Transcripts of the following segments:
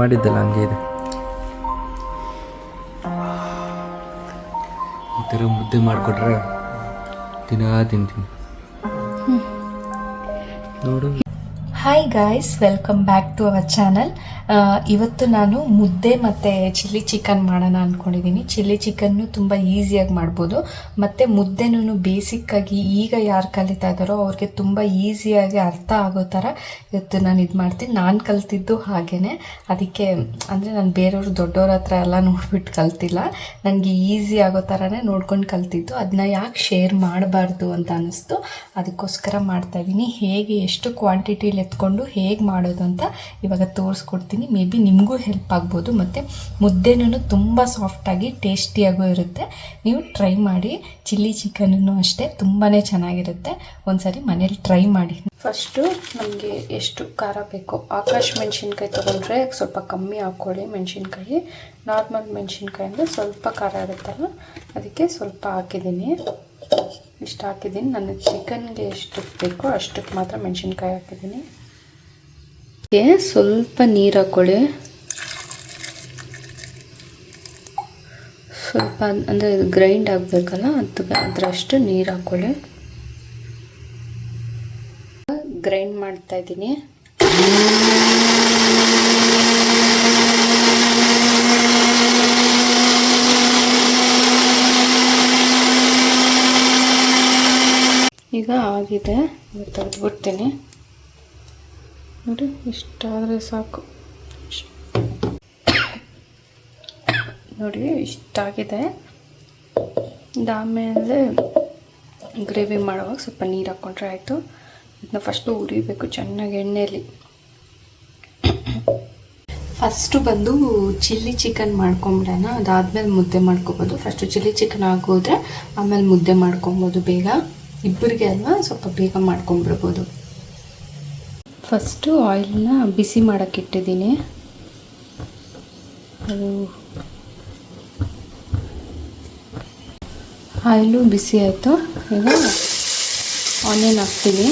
ಮಾಡಿದ್ದಲ್ಲ ಹಂಗೆ ಇದೆ. ಈ ಥರ ಮುದ್ದೆ ಮಾಡಿಕೊಟ್ರೆ ದಿನ ತಿಂತೀನಿ ನೋಡು. Hi guys, welcome back to our channel. ಇವತ್ತು ನಾನು ಮುದ್ದೆ ಮತ್ತು ಚಿಲ್ಲಿ ಚಿಕನ್ ಮಾಡೋಣ ಅಂದ್ಕೊಂಡಿದ್ದೀನಿ. ಚಿಲ್ಲಿ ಚಿಕನ್ನು ತುಂಬ ಈಸಿಯಾಗಿ ಮಾಡ್ಬೋದು, ಮತ್ತು ಮುದ್ದೆನೂ ಬೇಸಿಕ್ಕಾಗಿ ಈಗ ಯಾರು ಕಲಿತಾ ಇದ್ದಾರೋ ಅವ್ರಿಗೆ ತುಂಬ ಈಸಿಯಾಗಿ ಅರ್ಥ ಆಗೋ ಥರ ಇವತ್ತು ನಾನು ಇದು ಮಾಡ್ತೀನಿ. ನಾನು ಕಲ್ತಿದ್ದು ಹಾಗೇ, ಅದಕ್ಕೆ ಅಂದರೆ ನಾನು ಬೇರೆಯವರು ದೊಡ್ಡವ್ರ ಹತ್ರ ಎಲ್ಲ ನೋಡ್ಬಿಟ್ಟು ಕಲ್ತಿಲ್ಲ, ನನಗೆ ಈಸಿ ಆಗೋ ಥರನೇ ನೋಡ್ಕೊಂಡು ಕಲ್ತಿದ್ದು. ಅದನ್ನ ಯಾಕೆ ಶೇರ್ ಮಾಡಬಾರ್ದು ಅಂತ ಅನ್ನಿಸ್ತು, ಅದಕ್ಕೋಸ್ಕರ ಮಾಡ್ತಾಯಿದ್ದೀನಿ. ಹೇಗೆ ಎಷ್ಟು ಕ್ವಾಂಟಿಟಿಲಿ ಎತ್ಕೊಂಡು ಹೇಗೆ ಮಾಡೋದು ಅಂತ ಇವಾಗ ತೋರಿಸ್ಕೊಡ್ತೀನಿ. ಮೇ ಬಿ ನಿಮಗೂ ಹೆಲ್ಪ್ ಆಗ್ಬೋದು, ಮತ್ತು ಮುದ್ದೆನೂ ತುಂಬ ಸಾಫ್ಟಾಗಿ ಟೇಸ್ಟಿಯಾಗೂ ಇರುತ್ತೆ. ನೀವು ಟ್ರೈ ಮಾಡಿ. ಚಿಲ್ಲಿ ಚಿಕನೂ ಅಷ್ಟೇ ತುಂಬಾ ಚೆನ್ನಾಗಿರುತ್ತೆ. ಒಂದ್ಸರಿ ಮನೇಲಿ ಟ್ರೈ ಮಾಡಿ. ಫಸ್ಟು ನಮಗೆ ಎಷ್ಟು ಖಾರ ಬೇಕು, ಆಕಾಶ್ ಮೆಣಸಿನ್ಕಾಯಿ ತೊಗೊಂಡ್ರೆ ಸ್ವಲ್ಪ ಕಮ್ಮಿ ಹಾಕ್ಕೊಳ್ಳಿ ಮೆಣಸಿನ್ಕಾಯಿ. ನಾರ್ಮಲ್ ಮೆಣಸಿನ್ಕಾಯಿ ಅಂದರೆ ಸ್ವಲ್ಪ ಖಾರ ಇರುತ್ತಲ್ಲ, ಅದಕ್ಕೆ ಸ್ವಲ್ಪ ಹಾಕಿದ್ದೀನಿ. ಇಷ್ಟು ಹಾಕಿದ್ದೀನಿ. ನನಗೆ ಚಿಕನ್ಗೆ ಎಷ್ಟಕ್ಕೆ ಬೇಕೋ ಅಷ್ಟಕ್ಕೆ ಮಾತ್ರ ಮೆಣಸಿನ್ಕಾಯಿ ಹಾಕಿದ್ದೀನಿ. ಸ್ವಲ್ಪ ನೀರು ಹಾಕ್ಕೊಳ್ಳಿ, ಸ್ವಲ್ಪ ಅಂದರೆ ಗ್ರೈಂಡ್ ಆಗಬೇಕಲ್ಲ, ಅದರಷ್ಟು ನೀರು ಹಾಕ್ಕೊಳ್ಳಿ. ಗ್ರೈಂಡ್ ಮಾಡ್ತಾ ಇದ್ದೀನಿ. ಈಗ ಆಗಿದೆ, ತೆಗೆದುಬಿಡ್ತೀನಿ. ನೋಡಿ, ಇಷ್ಟಾದರೆ ಸಾಕು. ನೋಡಿ, ಇಷ್ಟಾಗಿದೆ. ಇದಾದಮೇಲೆ ಗ್ರೇವಿ ಮಾಡುವಾಗ ಸ್ವಲ್ಪ ನೀರು ಹಾಕ್ಕೊಂಡ್ರೆ ಆಯಿತು. ಇದನ್ನ ಫಸ್ಟು ಉರಿಬೇಕು ಚೆನ್ನಾಗಿ ಎಣ್ಣೆಯಲ್ಲಿ. ಫಸ್ಟು ಬಂದು ಚಿಲ್ಲಿ ಚಿಕನ್ ಮಾಡ್ಕೊಂಬಿಡೋಣ, ಅದಾದಮೇಲೆ ಮುದ್ದೆ ಮಾಡ್ಕೊಬೋದು. ಫಸ್ಟು ಚಿಲ್ಲಿ ಚಿಕನ್ ಆಗೋದ್ರೆ ಆಮೇಲೆ ಮುದ್ದೆ ಮಾಡ್ಕೊಬೋದು. ಬೇಗ ಇಬ್ಬರಿಗೆ ಅಲ್ವಾ, ಸ್ವಲ್ಪ ಬೇಗ ಮಾಡ್ಕೊಂಬಿಡ್ಬೋದು. ಫಸ್ಟು ಆಯಿಲ್ನ ಬಿಸಿ ಮಾಡೋಕ್ಕೆ ಇಟ್ಟಿದ್ದೀನಿ. ಅದು ಆಯಿಲು ಬಿಸಿ ಆಯಿತು. ಈಗ ಆನಿಯನ್ ಹಾಕ್ತೀನಿ.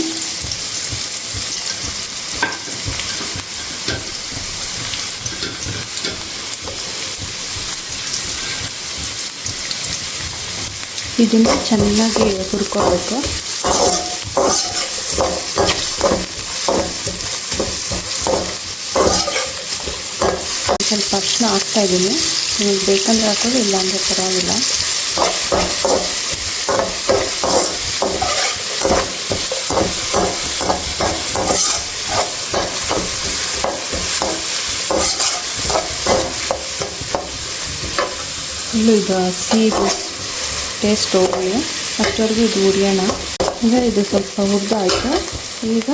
ಇದನ್ನು ಚೆನ್ನಾಗಿ ಹುರ್ಕೋಬೇಕು. ಸ್ವಲ್ಪ ಅರಿಶಿನ ಹಾಕ್ತಾಯಿದ್ದೀನಿ. ನಿಮಗೆ ಬೇಕಂದ್ರೆ ಹಾಕೋದು, ಇಲ್ಲ ಅಂದರೆ ಪರವಾಗಿಲ್ಲ. ಇಲ್ಲೂ ಇದು ಹಸಿದು ಟೇಸ್ಟ್ ಹೋಗಲಿ, ಅಷ್ಟವರೆಗೂ ಇದು ಹುರಿಯೋಣ. ಅಂದರೆ ಇದು ಸ್ವಲ್ಪ ಹುರಿದಾಯಿತು. ಈಗ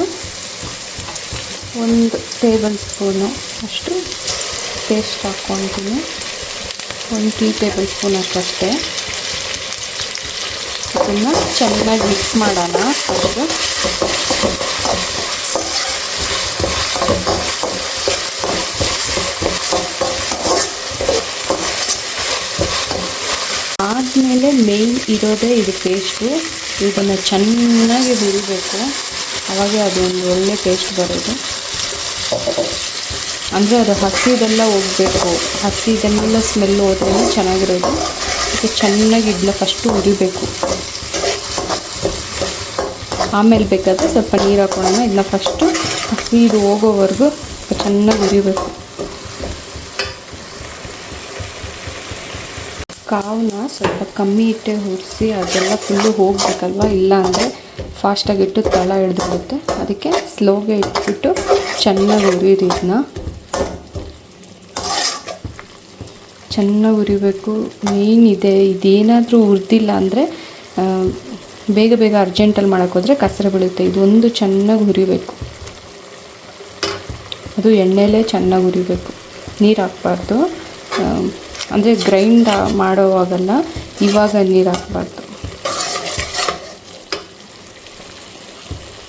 1 ಟೇಬಲ್ ಸ್ಪೂನು ಅಷ್ಟು ಪೇಸ್ಟ್ ಹಾಕ್ಕೊತೀನಿ. 1 ಟೀ ಟೇಬಲ್ ಸ್ಪೂನ್ ಅಷ್ಟೇ. ಇದನ್ನು ಚೆನ್ನಾಗಿ ಮಿಕ್ಸ್ ಮಾಡೋಣ. ಫಸ್ಟು ಆದಮೇಲೆ ಮೇಯ್ನ್ ಇರೋದೇ ಇದು ಪೇಸ್ಟು. ಇದನ್ನು ಚೆನ್ನಾಗಿ ಹುರಿಬೇಕು, ಆವಾಗ ಅದೊಂದು ಒಳ್ಳೆ ಟೇಸ್ಟ್ ಬರೋದು. ಅಂದರೆ ಅದು ಹಸಿದೆಲ್ಲ ಹೋಗಬೇಕು, ಹಸಿದೆಲ್ಲ ಸ್ಮೆಲ್ ಹೋದ್ರೇ ಚೆನ್ನಾಗಿರೋದು. ಅದಕ್ಕೆ ಚೆನ್ನಾಗಿ ಇದನ್ನ ಫಸ್ಟು ಹುರಿಬೇಕು. ಆಮೇಲೆ ಬೇಕಾದರೆ ಸ್ವಲ್ಪ ನೀರು ಹಾಕೊಳ್ಳೋಣ. ಇದನ್ನ ಫಸ್ಟು ಹಸಿದು ಹೋಗೋವರೆಗೂ ಚೆನ್ನಾಗಿ ಹುರಿಬೇಕು. ಕಾವನ್ನ ಸ್ವಲ್ಪ ಕಮ್ಮಿ ಇಟ್ಟೆ ಹುರಿಸಿ, ಅದೆಲ್ಲ ಫುಲ್ಲು ಹೋಗಬೇಕಲ್ವ, ಇಲ್ಲ ಅಂದರೆ ಫಾಸ್ಟಾಗಿಟ್ಟು ತಳ ಹಿಡಿದ್ಬಿಡುತ್ತೆ. ಅದಕ್ಕೆ ಸ್ಲೋಗೆ ಇಟ್ಬಿಟ್ಟು ಚೆನ್ನಾಗಿ ಹುರಿಯೋದು. ಇದನ್ನ ಚೆನ್ನಾಗಿ ಹುರಿಬೇಕು. ಮೇಯ್ನ್ ಇದೆ, ಇದೇನಾದರೂ ಹುರಿದಿಲ್ಲ ಅಂದರೆ ಬೇಗ ಬೇಗ ಅರ್ಜೆಂಟಲ್ಲಿ ಮಾಡೋಕ್ಕೋದ್ರೆ ಕಸರೆ ಬೀಳುತ್ತೆ. ಇದೊಂದು ಚೆನ್ನಾಗಿ ಹುರಿಬೇಕು, ಅದು ಎಣ್ಣೆಲೇ ಚೆನ್ನಾಗಿ ಹುರಿಬೇಕು. ನೀರು ಹಾಕ್ಬಾರ್ದು, ಅಂದರೆ ಗ್ರೈಂಡ್ ಮಾಡೋವಾಗಲ್ಲ, ಇವಾಗ ನೀರು ಹಾಕ್ಬಾರ್ದು.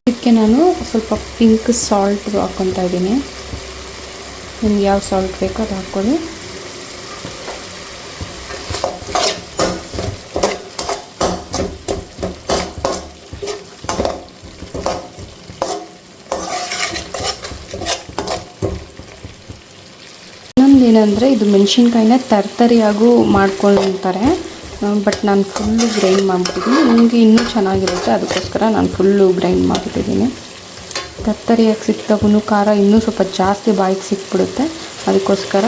ಇದಕ್ಕೆ ನಾನು ಸ್ವಲ್ಪ ಪಿಂಕ್ ಸಾಲ್ಟ್ ಹಾಕ್ಕೊತಾ ಇದ್ದೀನಿ. ನಿಮ್ಗೆ ಯಾವ ಸಾಲ್ಟ್ ಬೇಕೋ ಅದು ಹಾಕ್ಕೊಳ್ಳಿ. ಏನಂದರೆ ಇದು ಮೆಣಸಿನ್ಕಾಯಿನ ತರ್ತರಿಯಾಗೂ ಮಾಡ್ಕೊಳ್ತಾರೆ, ಬಟ್ ನಾನು ಫುಲ್ಲು ಗ್ರೈಂಡ್ ಮಾಡಿಬಿಟ್ಟಿದ್ದೀನಿ. ನಿಮಗೆ ಇನ್ನೂ ಚೆನ್ನಾಗಿರುತ್ತೆ, ಅದಕ್ಕೋಸ್ಕರ ನಾನು ಫುಲ್ಲು ಗ್ರೈಂಡ್ ಮಾಡಿಬಿಟ್ಟಿದ್ದೀನಿ. ತರ್ತರಿಯಾಗಿ ಸಿಕ್ಕಿದಾಗೂ ಖಾರ ಇನ್ನೂ ಸ್ವಲ್ಪ ಜಾಸ್ತಿ ಬಾಯಿಗೆ ಸಿಕ್ಬಿಡುತ್ತೆ, ಅದಕ್ಕೋಸ್ಕರ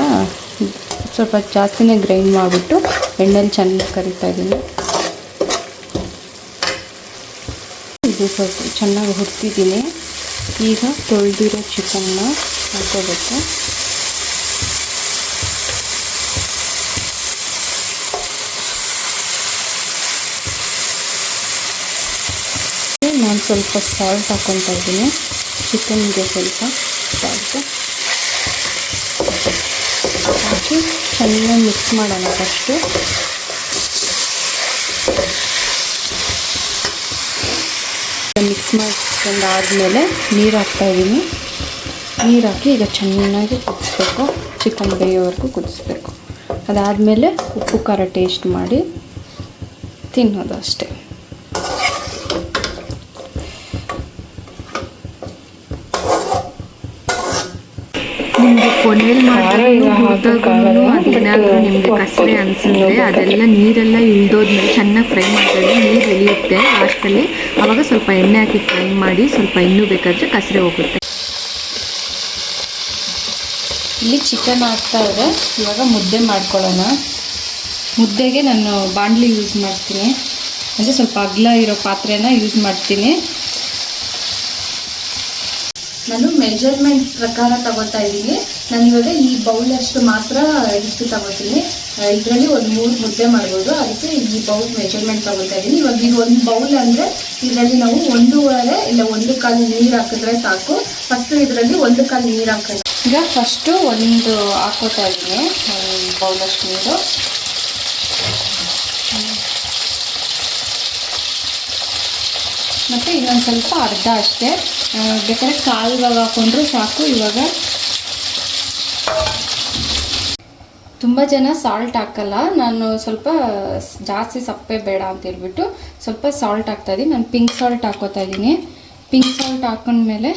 ಸ್ವಲ್ಪ ಜಾಸ್ತಿನೇ ಗ್ರೈಂಡ್ ಮಾಡಿಬಿಟ್ಟು ಎಣ್ಣೆಲಿ ಚೆನ್ನಾಗಿ ಕರಿತಾ ಇದ್ದೀನಿ. ಇದು ಸ್ವಲ್ಪ ಚೆನ್ನಾಗಿ ಹುರ್ತಿದ್ದೀನಿ. ಈಗ ತೊಳೆದಿರೋ ಚಿಕನ್ನ ಹಾಕೋಬೇಕು. ನಾನು ಸ್ವಲ್ಪ ಸಾಲ್ಟ್ ಹಾಕ್ಕೊತಾ ಇದ್ದೀನಿ, ಚಿಕನ್ಗೆ ಸ್ವಲ್ಪ ಸಾಲ್ಟ್ ಹಾಕಿ ಚೆನ್ನಾಗಿ ಮಿಕ್ಸ್ ಮಾಡೋಣ. ಫಸ್ಟು ಮಿಕ್ಸ್ ಮಾಡ್ಕೊಂಡಾದಮೇಲೆ ನೀರು ಹಾಕ್ತಾಯಿದ್ದೀನಿ. ನೀರು ಹಾಕಿ ಈಗ ಚೆನ್ನಾಗಿ ಕುದಿಸ್ಬೇಕು, ಚಿಕನ್ ಬೇಯೋವರೆಗೂ ಕುದಿಸ್ಬೇಕು. ಅದಾದಮೇಲೆ ಉಪ್ಪು ಖಾರ ಟೇಸ್ಟ್ ಮಾಡಿ ತಿನ್ನೋದು ಅಷ್ಟೇ. ನಿಮಗೆ ಕೊನೆಯಲ್ಲಿ ಹುರಿದಾಗೂ ಅದೇನಾದರೂ ನಿಮಗೆ ಕಸರೆ ಅನಿಸಿದ್ರೆ ಅದೆಲ್ಲ ನೀರೆಲ್ಲ ಇಳ್ದೋದ್ಮೇಲೆ ಚೆನ್ನಾಗಿ ಫ್ರೈ ಮಾಡ್ತಾಯಿದ್ರೆ ನೀರು ಇಳಿಯುತ್ತೆ ಲಾಸ್ಟಲ್ಲಿ. ಆವಾಗ ಸ್ವಲ್ಪ ಎಣ್ಣೆ ಹಾಕಿ ಫ್ರೈ ಮಾಡಿ, ಸ್ವಲ್ಪ ಇನ್ನೂ ಬೇಕಾದರೆ ಕಸರೆ ಹೋಗುತ್ತೆ. ಇಲ್ಲಿ ಚಿಕನ್ ಹಾಕ್ತಾ ಇದೆ. ಇವಾಗ ಮುದ್ದೆ ಮಾಡ್ಕೊಳ್ಳೋಣ. ಮುದ್ದೆಗೆ ನಾನು ಬಾಣಲಿ ಯೂಸ್ ಮಾಡ್ತೀನಿ, ಅಂದರೆ ಸ್ವಲ್ಪ ಅಗಲ ಇರೋ ಪಾತ್ರೆನ ಯೂಸ್ ಮಾಡ್ತೀನಿ. ನಾನು ಮೆಜರ್ಮೆಂಟ್ ಪ್ರಕಾರ ತಗೋತಾ ಇದ್ದೀನಿ. ನಾನು ಇವಾಗ ಈ ಬೌಲಷ್ಟು ಮಾತ್ರ ಹಿಟ್ಟು ತಗೋತೀನಿ. ಇದರಲ್ಲಿ ಒಂದು 3 ಮುದ್ದೆ ಮಾಡ್ಬೋದು, ಅದಕ್ಕೆ ಈ ಬೌಲ್ ಮೆಜರ್ಮೆಂಟ್ ತಗೋತಾ ಇದ್ದೀನಿ. ಇವಾಗ ಇದು ಒಂದು ಬೌಲ್ ಅಂದರೆ ಇದರಲ್ಲಿ ನಾವು 1.5 ಇಲ್ಲ 1 ಕಾಲು ನೀರು ಹಾಕಿದ್ರೆ ಸಾಕು. ಫಸ್ಟು ಇದರಲ್ಲಿ 1 ಕಾಲು ನೀರು ಹಾಕೋಣ. ಈಗ ಫಸ್ಟು ಒಂದು ಹಾಕೋತಾ ಇದ್ದೀನಿ, ಒಂದು ಬೌಲಷ್ಟು ನೀರು. ಮತ್ತು ಇನ್ನೊಂದು ಸ್ವಲ್ಪ ಅರ್ಧ ಅಷ್ಟೇ, ಬೇಕಾದ್ರೆ ಕಾಲ್ವಾಗ ಹಾಕ್ಕೊಂಡ್ರೂ ಸಾಕು. ಇವಾಗ ತುಂಬ ಜನ ಸಾಲ್ಟ್ ಹಾಕಲ್ಲ, ನಾನು ಸ್ವಲ್ಪ ಜಾಸ್ತಿ ಸಪ್ಪೆ ಬೇಡ ಅಂತ ಹೇಳ್ಬಿಟ್ಟು ಸ್ವಲ್ಪ ಸಾಲ್ಟ್ ಹಾಕ್ತಾಯಿದ್ದೀನಿ. ನಾನು ಪಿಂಕ್ ಸಾಲ್ಟ್ ಹಾಕೋತಾ ಇದ್ದೀನಿ. ಪಿಂಕ್ ಸಾಲ್ಟ್ ಹಾಕೊಂಡ್ಮೇಲೆ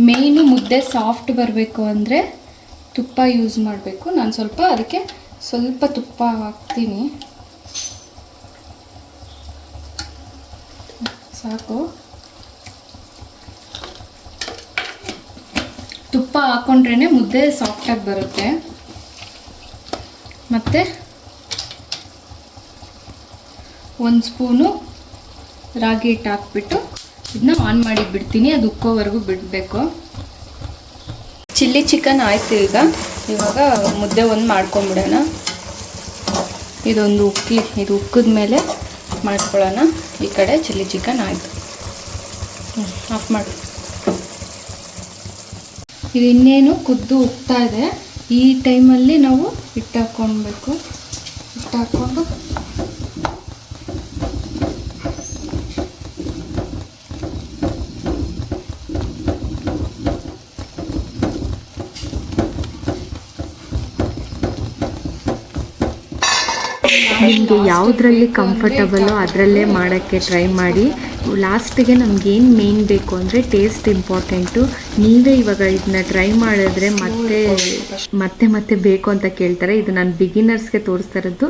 ಮೇಯ್ನು ಮುದ್ದೆ ಸಾಫ್ಟ್ ಬರಬೇಕು ಅಂದರೆ ತುಪ್ಪ ಯೂಸ್ ಮಾಡಬೇಕು. ನಾನು ಸ್ವಲ್ಪ ಅದಕ್ಕೆ ಸ್ವಲ್ಪ ತುಪ್ಪ ಹಾಕ್ತೀನಿ, ಸಾಕು. ತುಪ್ಪ ಹಾಕ್ಕೊಂಡ್ರೇ ಮುದ್ದೆ ಸಾಫ್ಟಾಗಿ ಬರುತ್ತೆ. ಮತ್ತು 1 ಸ್ಪೂನು ರಾಗಿ ಹಿಟ್ಟು ಹಾಕ್ಬಿಟ್ಟು ಇದನ್ನ ಆನ್ ಮಾಡಿ ಬಿಡ್ತೀನಿ, ಅದು ಉಕ್ಕೋವರೆಗೂ ಬಿಡಬೇಕು. ಚಿಲ್ಲಿ ಚಿಕನ್ ಆಯಿತು. ಇವಾಗ ಮುದ್ದೆ ಒಂದು ಮಾಡ್ಕೊಂಬಿಡೋಣ. ಇದೊಂದು ಇದು ಉಕ್ಕಿದ ಮೇಲೆ ಮಾಡ್ಕೊಳ್ಳೋಣ. ಈ ಕಡೆ ಚಿಲ್ಲಿ ಚಿಕನ್ ಆಯಿತು. ಆಫ್ ಮಾಡಿ. ಇದು ಇನ್ನೇನು ಕುದ್ದು ಉಕ್ತಾ ಇದೆ. ಈ ಟೈಮಲ್ಲಿ ನಾವು ಹಿಟ್ಟು ಹಾಕ್ಕೊಳ್ಬೇಕು. ಹಿಟ್ಟು ಹಾಕ್ಕೊಂಡು ನಿಮಗೆ ಯಾವುದರಲ್ಲಿ ಕಂಫರ್ಟಬಲೋ ಅದರಲ್ಲೇ ಮಾಡೋಕ್ಕೆ ಟ್ರೈ ಮಾಡಿ. ಲಾಸ್ಟಿಗೆ ನಮಗೇನು ಮೇನ್ ಬೇಕು ಅಂದರೆ ಟೇಸ್ಟ್ ಇಂಪಾರ್ಟೆಂಟು. ನೀವೇ ಇವಾಗ ಇದನ್ನ ಟ್ರೈ ಮಾಡಿದ್ರೆ ಮತ್ತೆ ಬೇಕು ಅಂತ ಕೇಳ್ತಾರೆ. ಇದು ನಾನು ಬಿಗಿನರ್ಸ್ಗೆ ತೋರಿಸ್ತಾ ಇರೋದು.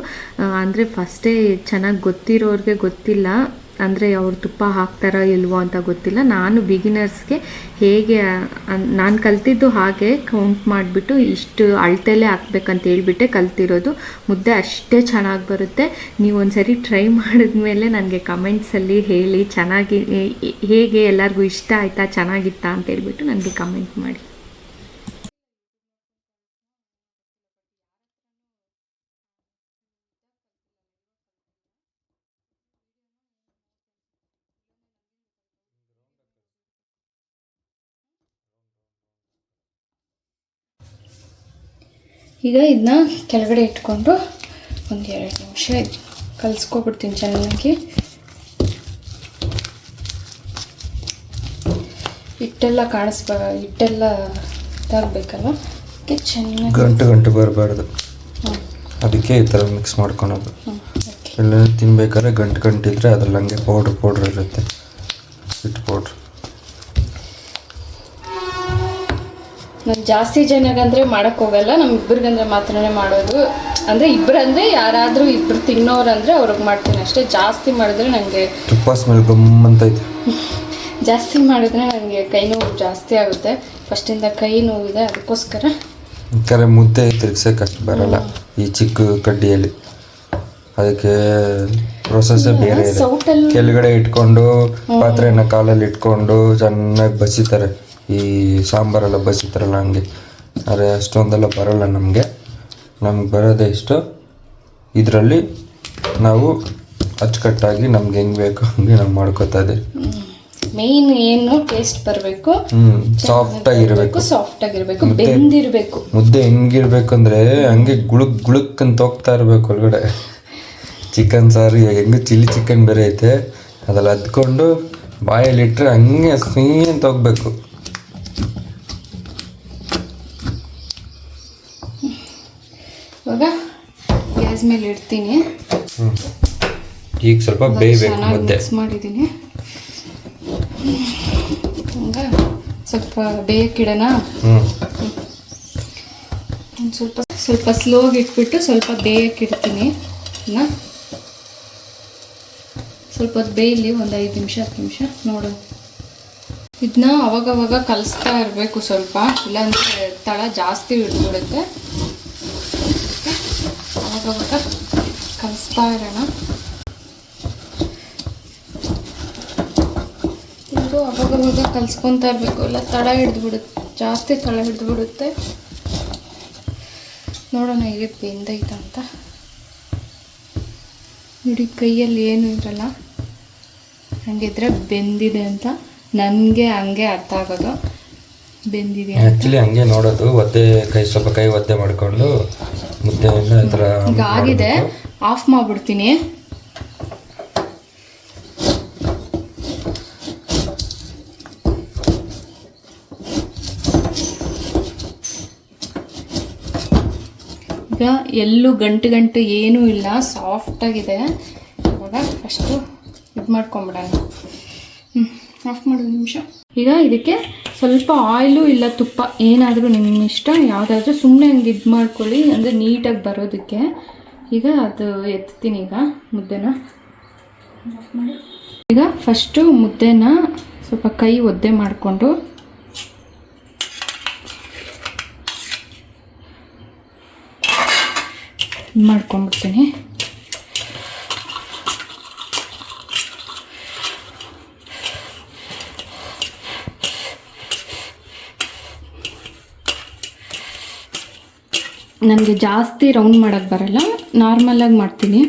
ಅಂದರೆ ಫಸ್ಟೇ ಚೆನ್ನಾಗಿ ಗೊತ್ತಿರೋರಿಗೆ ಗೊತ್ತಿಲ್ಲ, ಅಂದರೆ ಅವ್ರು ತುಪ್ಪ ಹಾಕ್ತಾರೋ ಇಲ್ವೋ ಅಂತ ಗೊತ್ತಿಲ್ಲ. ನಾನು ಬಿಗಿನರ್ಸ್ಗೆ ಹೇಗೆ ನಾನು ಕಲ್ತಿದ್ದು ಹಾಗೆ ಕೌಂಟ್ ಮಾಡಿಬಿಟ್ಟು ಇಷ್ಟು ಅಳತೆಲ್ಲೇ ಹಾಕ್ಬೇಕಂತ ಹೇಳ್ಬಿಟ್ಟೆ ಕಲ್ತಿರೋದು. ಮುದ್ದೆ ಅಷ್ಟೇ ಚೆನ್ನಾಗಿ ಬರುತ್ತೆ. ನೀವು ಒಂದ್ಸರಿ ಟ್ರೈ ಮಾಡಿದ್ಮೇಲೆ ನನಗೆ ಕಮೆಂಟ್ಸಲ್ಲಿ ಹೇಳಿ, ಚೆನ್ನಾಗಿ ಹೇಗೆ ಎಲ್ಲರಿಗೂ ಇಷ್ಟ ಆಯಿತಾ, ಚೆನ್ನಾಗಿತ್ತಾ ಅಂತ ಹೇಳ್ಬಿಟ್ಟು ನನಗೆ ಕಮೆಂಟ್ ಮಾಡಿ. ಈಗ ಇದನ್ನ ಕೆಳಗಡೆ ಇಟ್ಕೊಂಡು ಒಂದು 2 ನಿಮಿಷ ಕಲಿಸ್ಕೊಬಿಡ್ತೀನಿ ಚೆನ್ನಾಗಿ. ಹಿಟ್ಟೆಲ್ಲ ಹಿಟ್ಟೆಲ್ಲ ಇದಾಗಬೇಕಲ್ಲ, ಅದಕ್ಕೆ ಚೆನ್ನಾಗಿ ಗಂಟು ಬರಬಾರ್ದು, ಅದಕ್ಕೆ ಈ ಥರ ಮಿಕ್ಸ್ ಮಾಡ್ಕೊಳೋದು. ಎಲ್ಲ ತಿನ್ಬೇಕಾದ್ರೆ ಗಂಟಿದ್ರೆ ಅದ್ರಲ್ಲಿ ಹಂಗೆ ಪೌಡ್ರ್ ಇರುತ್ತೆ, ಹಿಟ್ಟು ಪೌಡ್ರ್. ನಾನು ಜಾಸ್ತಿ ಜನಗಂದರೆ ಮಾಡೋಕ್ಕೆ ಹೋಗಲ್ಲ, ನಮ್ಮ ಇಬ್ಬರಿಗಂದ್ರೆ ಮಾತ್ರನೇ ಮಾಡೋದು. ಅಂದರೆ ಇಬ್ಬರಂದರೆ ಯಾರಾದರೂ ಇಬ್ಬರು ತಿನ್ನೋರಂದರೆ ಅವ್ರಿಗೆ ಮಾಡ್ತೀನಿ ಅಷ್ಟೇ. ಜಾಸ್ತಿ ಮಾಡಿದ್ರೆ ನನಗೆ ತುಪ್ಪ ಸ್ಮೆಲ್ ಗಮ್ಮಂತೈತೆ. ಜಾಸ್ತಿ ಮಾಡಿದ್ರೆ ನನಗೆ ಕೈ ನೋವು ಜಾಸ್ತಿ ಆಗುತ್ತೆ. ಫಸ್ಟಿಂದ ಕೈ ನೋವಿದೆ, ಅದಕ್ಕೋಸ್ಕರ ಕರೆ ಮುದ್ದೆ ತಿರ್ಗ್ಸೋಕೆ ಅಷ್ಟು ಬರಲ್ಲ ಈ ಚಿಕ್ಕ ಕಡ್ಡಿಯಲ್ಲಿ. ಅದಕ್ಕೆ ಪ್ರೊಸೆಸ್ಸೇ ಬೇರೆ ಇದೆ. ಕೆಳಗಡೆ ಇಟ್ಕೊಂಡು ಪಾತ್ರೆನ ಕಾಲಲ್ಲಿ ಇಟ್ಕೊಂಡು ಚೆನ್ನಾಗಿ ಬಸಿತಾರೆ. ಈ ಸಾಂಬಾರೆಲ್ಲ ಬಸಿತಾರಲ್ಲ ಹಂಗೆ. ಆದರೆ ಅಷ್ಟೊಂದೆಲ್ಲ ಬರೋಲ್ಲ ನಮಗೆ ಬರೋದೇ ಇಷ್ಟು. ಇದರಲ್ಲಿ ನಾವು ಅಚ್ಚುಕಟ್ಟಾಗಿ ನಮ್ಗೆ ಹೆಂಗೆ ಬೇಕು ಹಂಗೆ ನಾವು ಮಾಡ್ಕೋತಾ ಇದ್ದೀವಿ. ಮೇನ್ ಏನು ಟೇಸ್ಟ್ ಬರಬೇಕು, ಸಾಫ್ಟಾಗಿರ್ಬೇಕು, ಬೆಂದಿರಬೇಕು. ಮುದ್ದೆ ಹೆಂಗಿರ್ಬೇಕು ಅಂದರೆ ಹಂಗೆ ಗುಳುಕ್ ಅಂತ ಹೋಗ್ತಾ ಇರಬೇಕು ಒಳಗಡೆ. ಚಿಕನ್ ಸಾರು ಹೆಂಗೆ ಚಿಲ್ಲಿ ಚಿಕನ್ ಬೇರೆ ಐತೆ, ಅದೆಲ್ಲ ಅದ್ಕೊಂಡು ಬಾಯಲ್ಲಿಟ್ಟರೆ ಹಂಗೆ ಅಂತ ಹೋಗ್ಬೇಕು. ಇವಾಗ ಗ್ಯಾಸ್ ಮೇಲೆ ಇಡ್ತೀನಿ. ಈಗ ಸ್ವಲ್ಪ ಬೇಯಬೇಕು ಮುದ್ದೆ. ಮಿಕ್ಸ್ ಮಾಡಿದ್ದೀನಿ. ಹಂಗೆ ಸ್ವಲ್ಪ ಬೇಯಕ್ಕಿಡೋಣ. ಸ್ವಲ್ಪ ಸ್ಲೋಗಿ ಇಟ್ಬಿಟ್ಟು ಸ್ವಲ್ಪ ಬೇಯಕ್ಕಿಡ್ತೀನಿ. ಸ್ವಲ್ಪ ಹೊತ್ತು ಬೇಯಲಿ, ಒಂದು 5 ನಿಮಿಷ 10 ನಿಮಿಷ ನೋಡು. ಇದನ್ನ ಅವಾಗವಾಗ ಕಲಿಸ್ತಾ ಇರಬೇಕು ಸ್ವಲ್ಪ, ಇಲ್ಲಾಂದರೆ ತಳ ಜಾಸ್ತಿ ಹಿಡ್ಬಿಡುತ್ತೆ. ಅವಾಗವಾಗ ಕಲಿಸ್ತಾ ಇರೋಣ. ಇದು ಅವಾಗವಾಗ ಕಲಿಸ್ಕೊತಾ ಇರಬೇಕು, ಇಲ್ಲ ತಳ ಹಿಡಿದ್ಬಿಡುತ್ತೆ, ಜಾಸ್ತಿ ತಳ ಹಿಡಿದ್ಬಿಡುತ್ತೆ. ನೋಡೋಣ ಹೇಗೆ ಬೆಂದೈತ ಅಂತ. ನೋಡಿ ಕೈಯಲ್ಲಿ ಏನು ಇರಲ್ಲ, ಹಂಗಿದ್ರೆ ಬೆಂದಿದೆ ಅಂತ ನನಗೆ ಹಂಗೆ ಅರ್ಥ ಆಗೋದು, ಬೆಂದಿದೆ. ಆ್ಯಕ್ಚುಲಿ ಹಂಗೆ ನೋಡೋದು, ಸ್ವಲ್ಪ ಕೈ ಒದ್ದೆ ಮಾಡಿಕೊಂಡು ಮುದ್ದೆಯನ್ನು ಈ ಥರ ಈಗ ಆಗಿದೆ. ಆಫ್ ಮಾಡಿಬಿಡ್ತೀನಿ. ಈಗ ಎಲ್ಲೂ ಗಂಟು ಏನೂ ಇಲ್ಲ, ಸಾಫ್ಟಾಗಿದೆ. ಇವಾಗ ಫಸ್ಟು ಇದು ಮಾಡ್ಕೊಂಬಿಡೋಣ. ಆಫ್ ಮಾಡೋದು ನಿಮಿಷ. ಈಗ ಇದಕ್ಕೆ ಸ್ವಲ್ಪ ಆಯಿಲು ಇಲ್ಲ ತುಪ್ಪ ಏನಾದರೂ ನಿಮ್ಮ ಇಷ್ಟ, ಯಾವುದಾದ್ರೂ ಸುಮ್ಮನೆ ಹಂಗೆ ಇದು ಮಾಡ್ಕೊಳ್ಳಿ, ಅಂದರೆ ನೀಟಾಗಿ ಬರೋದಕ್ಕೆ. ಈಗ ಅದು ಎತ್ತೀನಿ. ಈಗ ಮುದ್ದೆನ ಆಫ್ ಮಾಡಿ. ಈಗ ಫಸ್ಟು ಮುದ್ದೆನ ಸ್ವಲ್ಪ ಕೈ ಒದ್ದೆ ಮಾಡಿಕೊಂಡು ಮಾಡ್ಕೊಂಡ್ಬಿಡ್ತೀನಿ. ನನಗೆ ಜಾಸ್ತಿ ರೌಂಡ್ ಮಾಡೋಕ್ಕೆ ಬರಲ್ಲ, ನಾರ್ಮಲಾಗಿ ಮಾಡ್ತೀನಿ.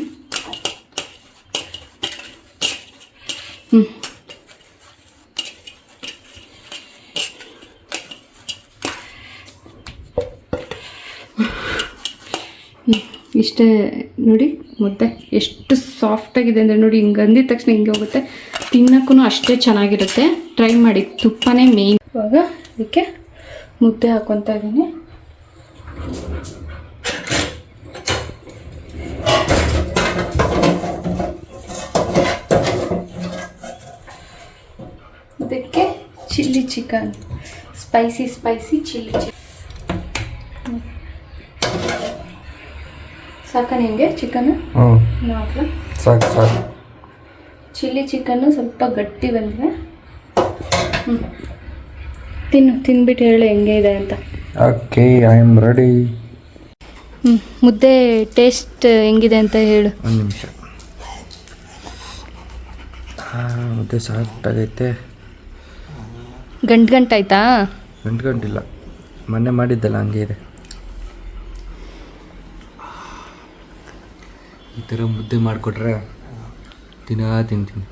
ಇಷ್ಟೇ ನೋಡಿ ಮುದ್ದೆ ಎಷ್ಟು ಸಾಫ್ಟಾಗಿದೆ ಅಂದರೆ ನೋಡಿ, ಹಿಂಗೆ ಅಂದಿದ ತಕ್ಷಣ ಹಿಂಗೆ ಹೋಗುತ್ತೆ. ತಿನ್ನೋಕ್ಕೂ ಅಷ್ಟೇ ಚೆನ್ನಾಗಿರುತ್ತೆ. ಟ್ರೈ ಮಾಡಿ, ತುಪ್ಪನೇ ಮೇಯ್ನ್. ಇವಾಗ ಇದಕ್ಕೆ ಮುದ್ದೆ ಹಾಕ್ಕೊತಾ ಇದ್ದೀನಿ. ಇದಕ್ಕೆ chilli chicken, spicy chilli chicken. ಸಾಕ ನಿಮಗೆ ಚಿಕನ್? ಸಾಕು. ಚಿಲ್ಲಿ ಚಿಕನ್ನು ಸ್ವಲ್ಪ ಗಟ್ಟಿ ಬಂದರೆ ತಿನ್ಬಿಟ್ಟು ಹೇಳಿ ಹೆಂಗೆ ಇದೆ ಅಂತ. Okay, I am ready. ಮುದ್ದೆ ಟೇಸ್ಟ್ ಹೆಂಗಿದೆ ಅಂತ ಹೇಳು. ಒಂದು ನಿಮಿಷ. ಮುದ್ದೆ ಸಾಫ್ಟಾಗೈತೆ. ಗಂಟಾಯ್ತಾ? ಗಂಟಿಲ್ಲ, ಮೊನ್ನೆ ಮಾಡಿದ್ದಲ್ಲ ಹಂಗೆ ಇದೆ. ಈ ಥರ ಮುದ್ದೆ ಮಾಡಿಕೊಟ್ರೆ ತಿಂತೀನಿ.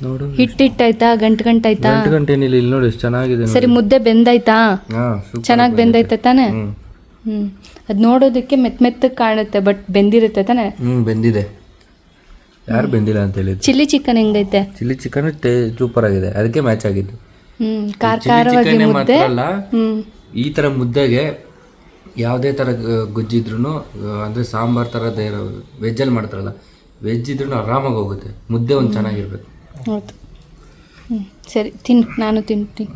ನೋಡು, ಹಿಟ್ಟಾಯ್ತಾ? ಗಂಟಾಯ್ತಾ? ಗಂಟೇನಿಲ್ಲ, ಇಲ್ಲಿ ನೋಡಿ ಎಷ್ಟು ಚೆನ್ನಾಗಿದೆ. ಸರಿ, ಮುದ್ದೆ ಬೆಂದಾಯ್ತಾ? ಚೆನ್ನಾಗಿ ಬೆಂದೈತೆ ತಾನೆ? ಅದು ನೋಡೋದಕ್ಕೆ ಮೆತ್ತಗೆ ಕಾಣುತ್ತೆ, ಬಟ್ ಬೆಂದಿರುತ್ತೆ ತಾನೆ? ಬೆಂದಿದೆ. ಯಾರು ಬೆಂದಿಲ್ಲ ಅಂತ ಹೇಳಿದ್ರು. ಚಿಲ್ಲಿ ಚಿಕನ್ ಹೆಂಗೈತೆ? ಚಿಲ್ಲಿ ಚಿಕನ್ ಸೂಪರ್ ಆಗಿದೆ, ಅದಕ್ಕೆ ಮ್ಯಾಚ್ ಆಗಿದ್ದು. ಖಾರವಾಗಿ ಮುದ್ದೆ. ಈ ಥರ ಮುದ್ದೆಗೆ ಯಾವುದೇ ಥರ ಗೊಜ್ಜಿದ್ರೂ, ಅಂದರೆ ಸಾಂಬಾರು ಥರದ ವೆಜ್ಜಲ್ಲಿ ಮಾಡ್ತಾರಲ್ಲ, ವೆಜ್ ಇದ್ರೂ ಆರಾಮಾಗಿ ಹೋಗುತ್ತೆ. ಮುದ್ದೆ ಒಂದು ಚೆನ್ನಾಗಿರ್ಬೇಕು. ಹೌದು. ಸರಿ, ನಾನು ತಿಂತೀನಿ.